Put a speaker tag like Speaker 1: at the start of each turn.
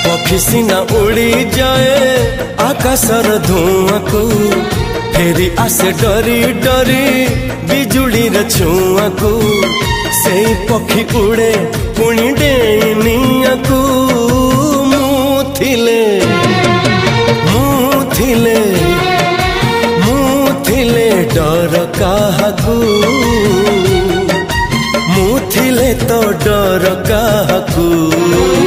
Speaker 1: पक्षी सिना उड़ी जाए आकाशर धुआं को, फेरी आसे डरी डरी बिजुड़ी रे छुआ को। से पक्षी उड़े पुणी डेनिया को। मुथिले मुथिले मुथिले डर काहाकू, मुथिले तो डर काहाकू।